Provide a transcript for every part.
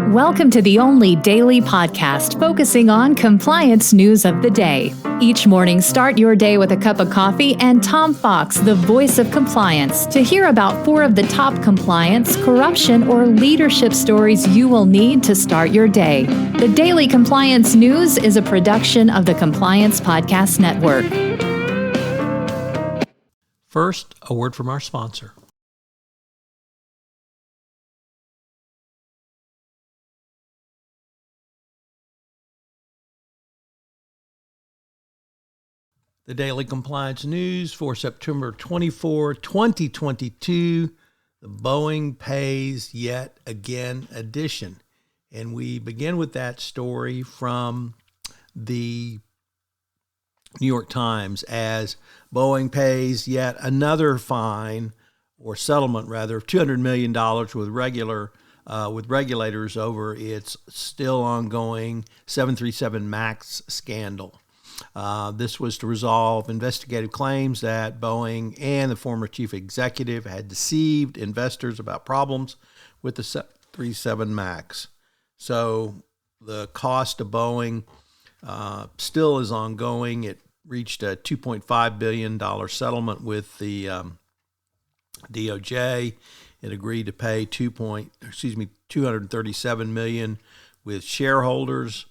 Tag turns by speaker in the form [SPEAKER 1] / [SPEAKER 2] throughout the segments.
[SPEAKER 1] Welcome to the only daily podcast focusing on compliance news of the day. Each morning, start your day with a cup of coffee and Tom Fox, the voice of compliance, to hear about 4 of the top compliance, corruption, or leadership stories you will need to start your day. The Daily Compliance News is a production of the Compliance Podcast Network.
[SPEAKER 2] First, a word from our sponsor. The Daily Compliance News for September 24, 2022, the Boeing Pays Yet Again edition. And we begin with that story from the New York Times as Boeing pays yet another fine, or settlement rather, of $200 million with regulators over its still ongoing 737 MAX scandal. This was to resolve investigative claims that Boeing and the former chief executive had deceived investors about problems with the 737 MAX. So the cost to Boeing still is ongoing. It reached a $2.5 billion settlement with the DOJ. It agreed to pay $237 million with shareholders,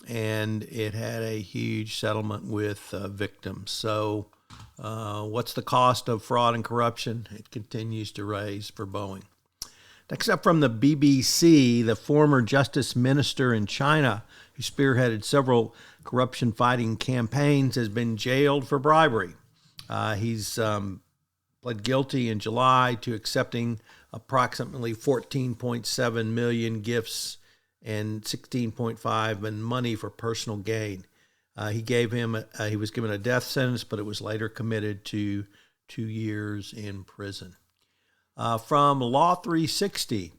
[SPEAKER 2] and it had a huge settlement with victims. So what's the cost of fraud and corruption? It continues to rise for Boeing. Next up from the BBC, the former justice minister in China who spearheaded several corruption-fighting campaigns has been jailed for bribery. He's pled guilty in July to accepting approximately 14.7 million gifts and 16.5 in money for personal gain. He was given a death sentence, but it was later committed to 2 years in prison. From Law 360,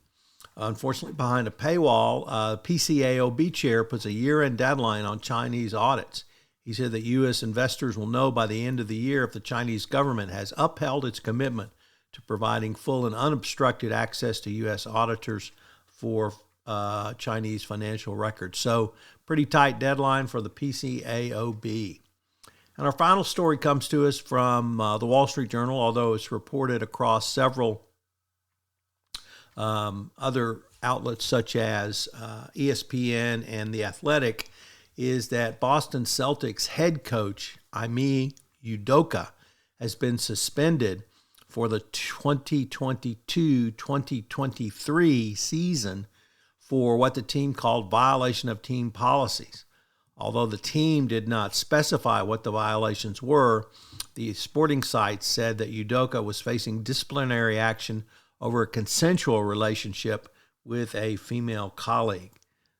[SPEAKER 2] unfortunately behind a paywall, PCAOB chair puts a year-end deadline on Chinese audits. He said that U.S. investors will know by the end of the year if the Chinese government has upheld its commitment to providing full and unobstructed access to U.S. auditors for Chinese financial records. So pretty tight deadline for the PCAOB. And our final story comes to us from the Wall Street Journal, although it's reported across several other outlets such as ESPN and The Athletic, is that Boston Celtics head coach Ime Udoka has been suspended for the 2022-2023 season for what the team called violation of team policies. Although the team did not specify what the violations were, the sporting site said that Udoka was facing disciplinary action over a consensual relationship with a female colleague.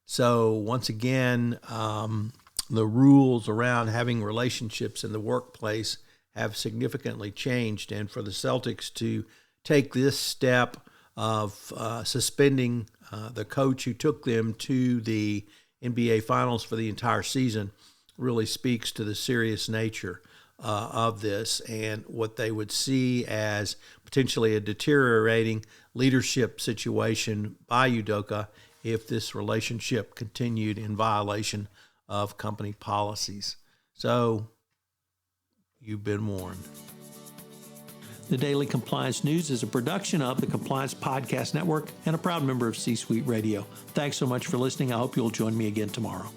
[SPEAKER 2] So once again, the rules around having relationships in the workplace have significantly changed. And for the Celtics to take this step of suspending the coach who took them to the NBA Finals for the entire season really speaks to the serious nature of this and what they would see as potentially a deteriorating leadership situation by Udoka if this relationship continued in violation of company policies. So you've been warned. The Daily Compliance News is a production of the Compliance Podcast Network and a proud member of C-Suite Radio. Thanks so much for listening. I hope you'll join me again tomorrow.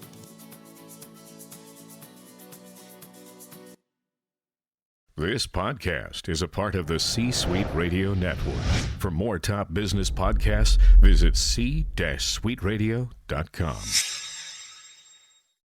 [SPEAKER 3] This podcast is a part of the C-Suite Radio Network. For more top business podcasts, visit c-suiteradio.com.